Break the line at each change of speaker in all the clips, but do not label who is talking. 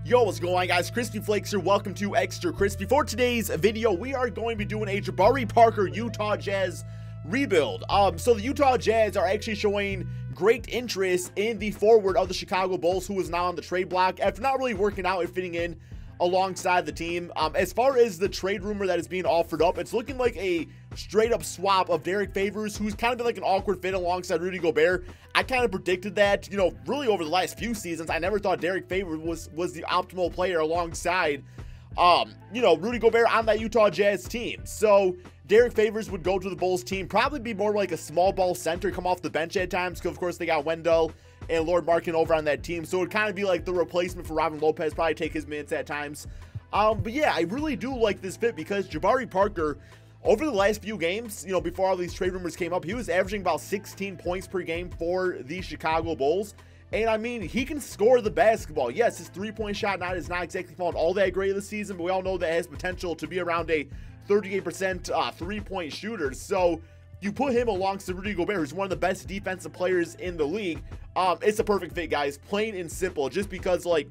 Yo, what's going on, guys? KrispyFlakes here. Welcome to Extra Crispy. For today's video, we are going to be doing a Jabari Parker Utah Jazz rebuild. So the Utah Jazz are actually showing great interest in the forward of the Chicago Bulls, who is now on the trade block after not really working out and fitting in alongside the team. As far as the trade rumor that is being offered up, it's looking like a straight up swap of Derek Favors, who's kind of been like an awkward fit alongside Rudy Gobert. I kind of predicted that, you know, really over the last few seasons. I never thought Derek Favors was the optimal player alongside, you know, Rudy Gobert on that Utah Jazz team. So Derek Favors would go to the Bulls team, probably be more like a small ball center, come off the bench at times, because of course they got Wendell and Lord Markin over on that team. So it would kind of be like the replacement for Robin Lopez, probably take his minutes at times. But yeah, I really do like this fit because Jabari Parker, over the last few games, you know, before all these trade rumors came up, he was averaging about 16 points per game for the Chicago Bulls. And I mean, he can score the basketball. Yes, his three-point shot is not exactly falling all that great this season, but we all know that it has potential to be around a 38% three-point shooter. So you put him alongside Rudy Gobert, who's one of the best defensive players in the league. It's a perfect fit, guys, plain and simple, just because, like,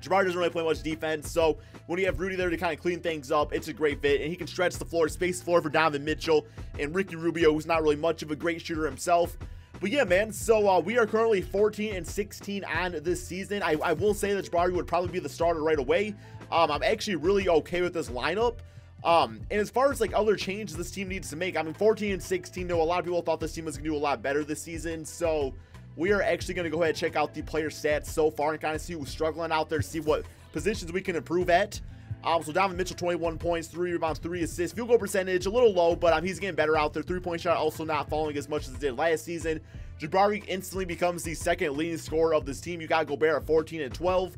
Jabari doesn't really play much defense, so when you have Rudy there to kind of clean things up, it's a great fit, and he can stretch the floor, space the floor for Donovan Mitchell and Ricky Rubio, who's not really much of a great shooter himself. But yeah, man, so we are currently 14-16 on this season. I will say that Jabari would probably be the starter right away. I'm actually really okay with this lineup. And as far as like other changes this team needs to make, I mean, 14-16, though, a lot of people thought this team was going to do a lot better this season, so we are actually going to go ahead and check out the player stats so far and kind of see who's struggling out there, see what positions we can improve at. So Donovan Mitchell, 21 points, 3 rebounds, 3 assists. Field goal percentage, a little low, but he's getting better out there. Three-point shot also not falling as much as it did last season. Jabari instantly becomes the second leading scorer of this team. You got Gobert at 14 and 12.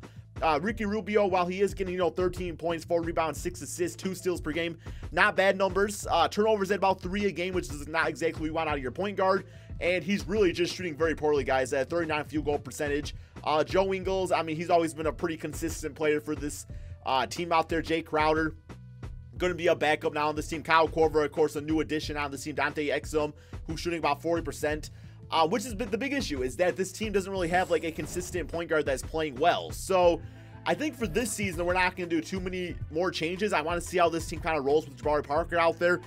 Ricky Rubio, while he is getting, you know, 13 points, 4 rebounds, 6 assists, 2 steals per game, not bad numbers. Turnovers at about 3 a game, which is not exactly what you want out of your point guard. And he's really just shooting very poorly, guys, at 39 field goal percentage. Joe Ingles, I mean, he's always been a pretty consistent player for this team out there. Jay Crowder, going to be a backup now on this team. Kyle Korver, of course, a new addition on this team. Dante Exum, who's shooting about 40%. Which is the big issue, is that this team doesn't really have like a consistent point guard that's playing well. So I think for this season, we're not going to do too many more changes. I want to see how this team kind of rolls with Jabari Parker out there.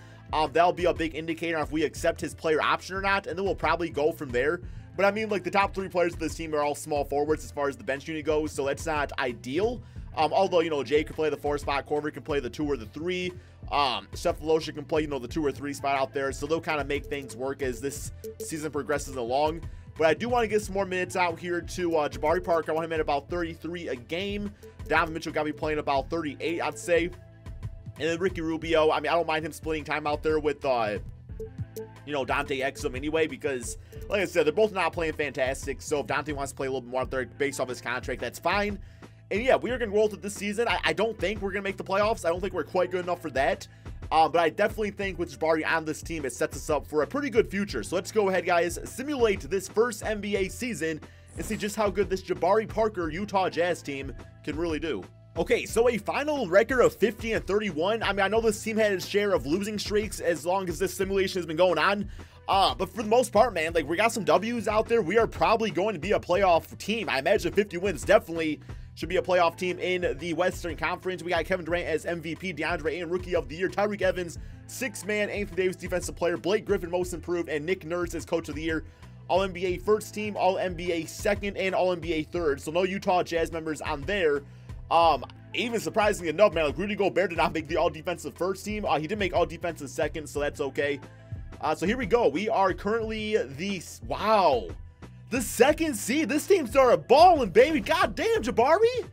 That'll be a big indicator if we accept his player option or not, and then we'll probably go from there. But I mean, like, the top 3 players of this team are all small forwards as far as the bench unit goes, so that's not ideal. Although, you know, Jay can play the 4 spot, Korver can play the 2 or the 3. Cephalosha can play, you know, the 2 or 3 spot out there, so they'll kind of make things work as this season progresses along. But I do want to get some more minutes out here to Jabari Parker. I want him at about 33 a game. Donovan Mitchell got to be playing about 38, I'd say. And then Ricky Rubio, I mean, I don't mind him splitting time out there with, you know, Dante Exum anyway, because, like I said, they're both not playing fantastic. So if Dante wants to play a little bit more out there based off his contract, that's fine. And yeah, we are going to roll with it this season. I don't think we're going to make the playoffs. I don't think we're quite good enough for that. But I definitely think with Jabari on this team, it sets us up for a pretty good future. So let's go ahead, guys, simulate this first NBA season and see just how good this Jabari Parker Utah Jazz team can really do. Okay, so a final record of 50-31. I mean, I know this team had its share of losing streaks as long as this simulation has been going on. But for the most part, man, like, we got some W's out there. We are probably going to be a playoff team. I imagine 50 wins definitely should be a playoff team in the Western Conference. We got Kevin Durant as MVP, DeAndre Ayton, Rookie of the Year, Tyreke Evans, 6th man, Anthony Davis, Defensive Player, Blake Griffin, Most Improved, and Nick Nurse as Coach of the Year. All-NBA first team, All-NBA second, and All-NBA third. So no Utah Jazz members on there. Even surprisingly enough, man, like, Rudy Gobert did not make the all-defensive first team. He did make all-defensive second, so that's okay. So here we go. We are currently the second seed. This team started balling, baby. God damn, Jabari.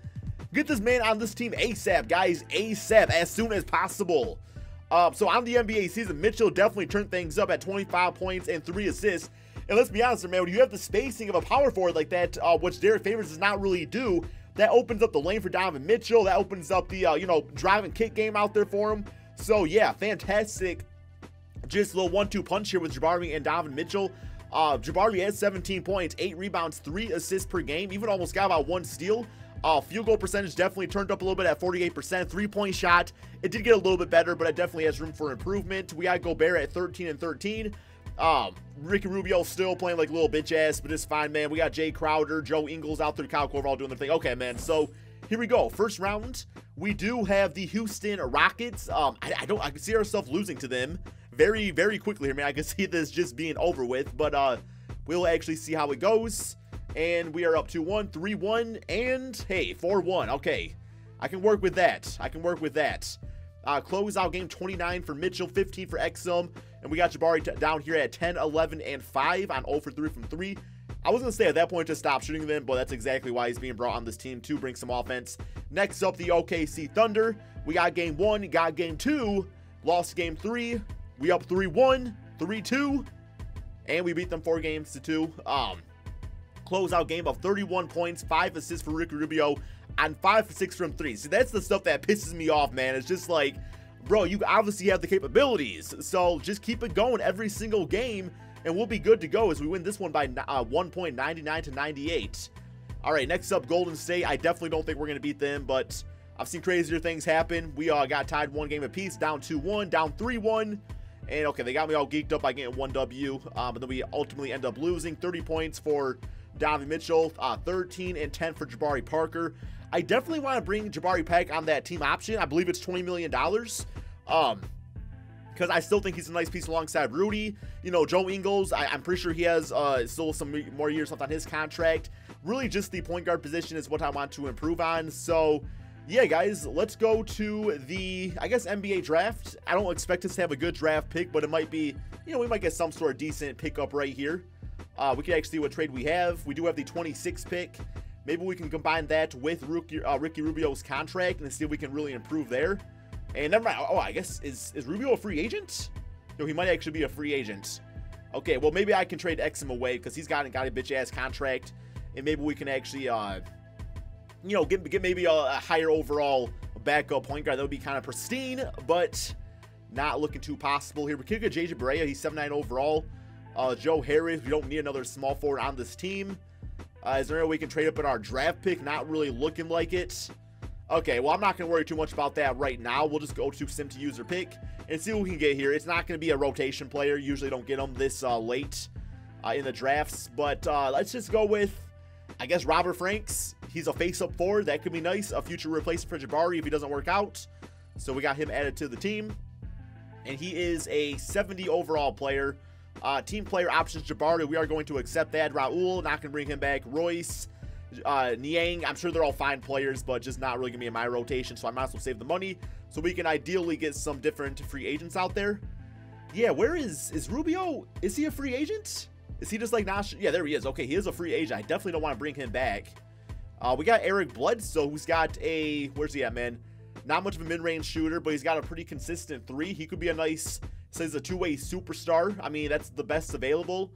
Get this man on this team ASAP, guys. ASAP, as soon as possible. So on the NBA season, Mitchell definitely turned things up at 25 points and 3 assists. And let's be honest, man, when you have the spacing of a power forward like that, which Derek Favors does not really do, that opens up the lane for Donovan Mitchell. That opens up the, you know, drive and kick game out there for him. So, yeah, fantastic. Just a little 1-2 punch here with Jabari and Donovan Mitchell. Jabari has 17 points, 8 rebounds, 3 assists per game. Even almost got about 1 steal. Field goal percentage definitely turned up a little bit at 48%. Three-point shot, it did get a little bit better, but it definitely has room for improvement. We got Gobert at 13-13. Ricky Rubio still playing like little bitch ass, but it's fine, man. We got Jay Crowder, Joe Ingles out there, Kyle Korver all doing their thing. Okay, man. So here we go. First round, we do have the Houston Rockets. I can see ourselves losing to them very, very quickly here, man. I can see this just being over with, but we'll actually see how it goes. And we are up 2-1, 3-1, and hey, 4-1. Okay, I can work with that. I can work with that. Close out game 29 for Mitchell, 15 for Exum, and we got Jabari down here at 10, 11, and 5 on 0 for 3 from 3. I was going to say at that point to stop shooting them, but that's exactly why he's being brought on this team to bring some offense. Next up, the OKC Thunder. We got game 1, got game 2, lost game 3. We up 3-1, 3-2, and we beat them 4 games to 2. Closeout game of 31 points, 5 assists for Ricky Rubio, and 5 for 6 from 3. See, that's the stuff that pisses me off, man. It's just like, bro, you obviously have the capabilities, so just keep it going every single game, and we'll be good to go as we win this one by 1 point, 99 to 98. All right, next up, Golden State. I definitely don't think we're going to beat them, but I've seen crazier things happen. We got tied 1 game apiece, down 2-1, down 3-1. And, okay, they got me all geeked up by getting 1 W, but then we ultimately end up losing. 30 points for Donovan Mitchell, 13 and 10 for Jabari Parker. I definitely want to bring Jabari back on that team option. I believe it's $20 million. Because I still think he's a nice piece alongside Rudy. You know, Joe Ingles, I'm pretty sure he has still some more years left on his contract. Really just the point guard position is what I want to improve on. So, yeah, guys, let's go to the, I guess, NBA draft. I don't expect us to have a good draft pick, but it might be, you know, we might get some sort of decent pickup right here. We can actually see what trade we have. We do have the 26th pick. Maybe we can combine that with Ricky Rubio's contract and see if we can really improve there. And never mind. Oh, I guess, is Rubio a free agent? No, he might actually be a free agent. Okay, well, maybe I can trade Exum away because he's got a bitch-ass contract. And maybe we can actually, you know, get maybe a higher overall backup point guard. That would be kind of pristine, but not looking too possible here. We could get JJ Barea. He's 7'9" overall. Joe Harris. We don't need another small forward on this team. Is there any way we can trade up in our draft pick? Not really looking like it. Okay, well, I'm not going to worry too much about that right now. We'll just go to sim to user pick and see what we can get here. It's not going to be a rotation player. Usually don't get them this late in the drafts. But let's just go with, I guess, Robert Franks. He's a face-up forward. That could be nice. A future replacement for Jabari if he doesn't work out. So we got him added to the team. And he is a 70 overall player. Team player options Jabari. We are going to accept that. Raul, not going to bring him back. Royce. Niang, I'm sure they're all fine players, but just not really gonna be in my rotation, so I might as well save the money so we can ideally get some different free agents out there. Yeah, where is Rubio? Is he a free agent? Is he just like not? Yeah, there he is. Okay, he is a free agent. I definitely don't want to bring him back. We got Eric Bledsoe, who's got a, where's he at, man? Not much of a mid-range shooter, but he's got a pretty consistent 3. He could be a nice, so he's a 2-way superstar. I mean, that's the best available.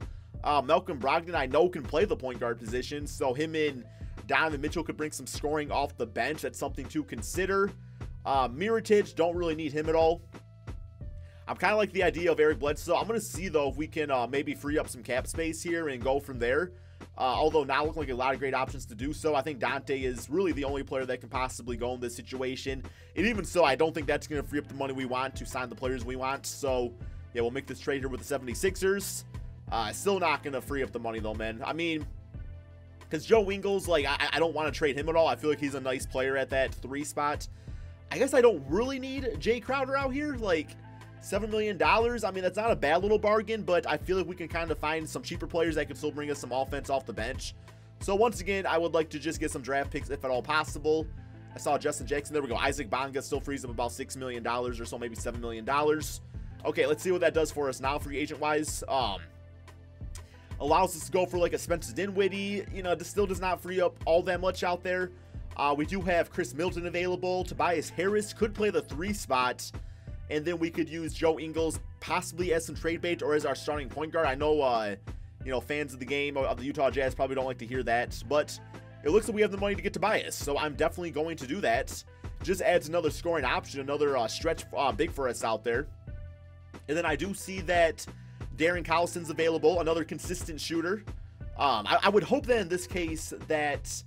Malcolm Brogdon, I know, can play the point guard position, so him and Donovan Mitchell could bring some scoring off the bench. That's something to consider. Mirotic, don't really need him at all. I'm kind of like the idea of Eric Bledsoe. I'm going to see, though, if we can maybe free up some cap space here and go from there. Although not looking like a lot of great options to do so. I think Dante is really the only player that can possibly go in this situation. And even so, I don't think that's going to free up the money we want to sign the players we want. So, yeah, we'll make this trade here with the 76ers. Still not going to free up the money, though, man. I mean, because Joe Ingles, like, I don't want to trade him at all. I feel like he's a nice player at that 3 spot. I guess I don't really need Jay Crowder out here. Like, $7 million. I mean, that's not a bad little bargain, but I feel like we can kind of find some cheaper players that can still bring us some offense off the bench. So, once again, I would like to just get some draft picks if at all possible. I saw Justin Jackson. There we go. Isaac Bonga still frees up about $6 million or so, maybe $7 million. Okay, let's see what that does for us now, free agent-wise. Allows us to go for like a Spencer Dinwiddie. You know, this still does not free up all that much out there. We do have Chris Middleton available. Tobias Harris could play the 3 spot. And then we could use Joe Ingles possibly as some trade bait or as our starting point guard. I know, you know, fans of the game, of the Utah Jazz probably don't like to hear that. But it looks like we have the money to get Tobias. So I'm definitely going to do that. Just adds another scoring option, another stretch big for us out there. And then I do see that Darren Collison's available, another consistent shooter. I would hope that in this case that,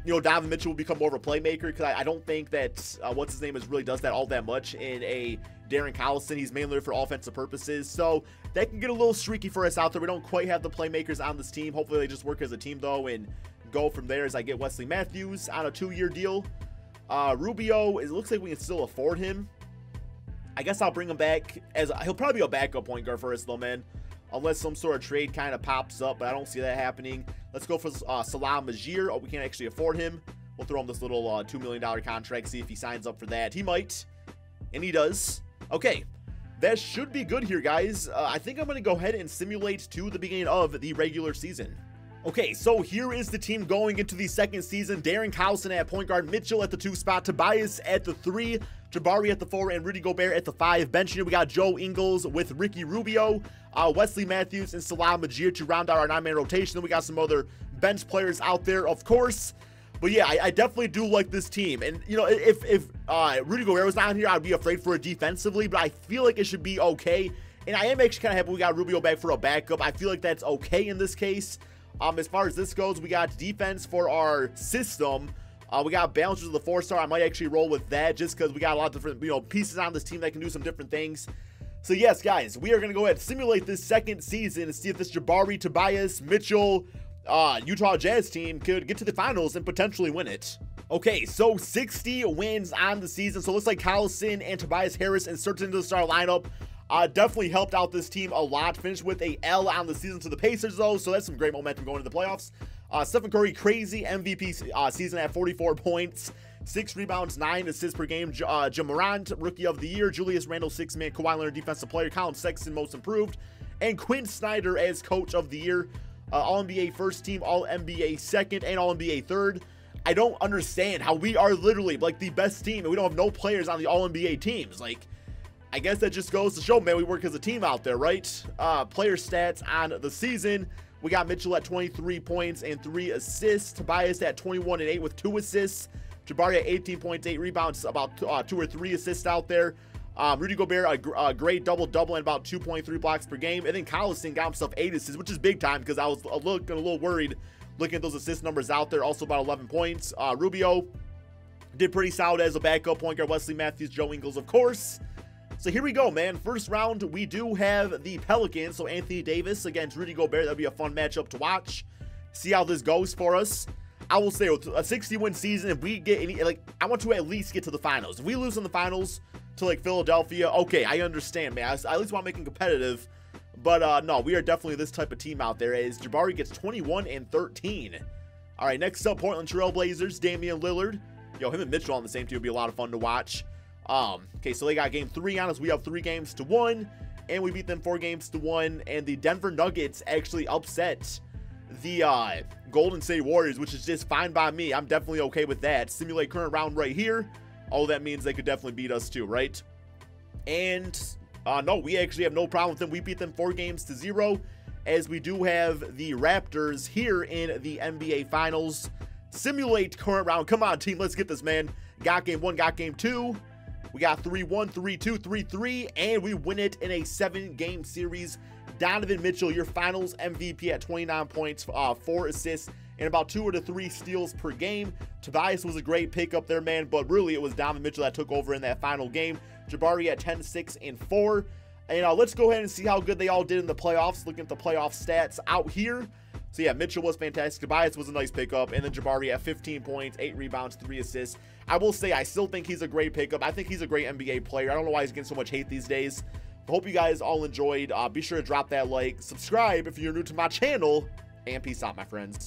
you know, Donovan Mitchell will become more of a playmaker, because I don't think that, what's his name really does that all that much in a Darren Collison. He's mainly there for offensive purposes. So that can get a little streaky for us out there. We don't quite have the playmakers on this team. Hopefully they just work as a team, though, and go from there as I get Wesley Matthews on a 2-year deal. Rubio, it looks like we can still afford him. I guess I'll bring him back as he'll probably be a backup point guard for us though, man. Unless some sort of trade kind of pops up, but I don't see that happening. Let's go for Salam Majir. Oh, we can't actually afford him. We'll throw him this little $2 million contract, see if he signs up for that. He might, and he does. Okay, that should be good here, guys. I think I'm going to go ahead and simulate to the beginning of the regular season. Okay, so here is the team going into the second season. Darren Collison at point guard, Mitchell at the 2 spot, Tobias at the 3, Jabari at the 4, and Rudy Gobert at the 5. Bench here, we got Joe Ingles with Ricky Rubio, Wesley Matthews, and Salam Majir to round out our 9-man rotation. Then we got some other bench players out there, of course. But yeah, I definitely do like this team. And, you know, if Rudy Gobert was not here, I'd be afraid for it defensively. But I feel like it should be okay. And I am actually kind of happy we got Rubio back for a backup. I feel like that's okay in this case. As far as this goes, we got defense for our system. We got balancers of the 4-star. I might actually roll with that just because we got a lot of different, pieces on this team that can do some different things. So yes, guys, we are going to go ahead and simulate this second season and see if this Jabari, Tobias, Mitchell, Utah Jazz team could get to the finals and potentially win it. Okay, so 60 wins on the season. So it looks like Collison and Tobias Harris inserted into the star lineup. Definitely helped out this team a lot. Finished with a L on the season to the Pacers, though, so that's some great momentum going into the playoffs. Stephen Curry, crazy MVP season at 44 points, 6 rebounds, 9 assists per game. Ja Morant, Rookie of the Year. Julius Randle, 6-man. Kawhi Leonard, Defensive Player. Colin Sexton, Most Improved. And Quinn Snyder as Coach of the Year. All-NBA first team, All-NBA second, and All-NBA third. I don't understand how we are literally, like, the best team, and we don't have no players on the All-NBA teams. Like, I guess that just goes to show, man, we work as a team out there, right? Player stats on the season. We got Mitchell at 23 points and 3 assists. Tobias at 21 and 8 with 2 assists. Jabari at 18 points, 8 rebounds, about 2 or 3 assists out there. Rudy Gobert, a great double-double and about 2.3 blocks per game. And then Collison got himself 8 assists, which is big time because I was a little worried looking at those assist numbers out there. Also about 11 points. Rubio did pretty solid as a backup point guard. Wesley Matthews, Joe Ingles, of course. So here we go, man. First round, we do have the Pelicans. So Anthony Davis against Rudy Gobert. That'll be a fun matchup to watch. See how this goes for us. I will say, with a 60-win season, if we get any, like, I want to at least get to the finals. If we lose in the finals to, like, Philadelphia, okay, I understand, man. I at least want to make it competitive. But, no, we are definitely this type of team out there as Jabari gets 21 and 13. All right, next up, Portland Trail Blazers, Damian Lillard. Yo, him and Mitchell on the same team would be a lot of fun to watch. Okay, so they got game 3 on us. We have 3 games to 1, and we beat them 4 games to 1. And the Denver Nuggets actually upset the Golden State Warriors, which is just fine by me. I'm definitely okay with that. Simulate current round right here. Oh, that means they could definitely beat us too, right? And no, we actually have no problem with them. We beat them 4 games to 0, as we do have the Raptors here in the NBA Finals. Simulate current round. Come on, team, let's get this, man. Got game 1, got game 2. We got 3-1, 3-2, 3-3, and we win it in a 7-game series. Donovan Mitchell, your finals MVP at 29 points, 4 assists, and about 2 to 3 steals per game. Tobias was a great pickup there, man, but really it was Donovan Mitchell that took over in that final game. Jabari at 10, 6, and 4. And let's go ahead and see how good they all did in the playoffs. Looking at the playoff stats out here. So yeah, Mitchell was fantastic. Tobias was a nice pickup. And then Jabari at 15 points, 8 rebounds, 3 assists. I will say, I still think he's a great pickup. I think he's a great NBA player. I don't know why he's getting so much hate these days. Hope you guys all enjoyed. Be sure to drop that like, subscribe if you're new to my channel, and peace out, my friends.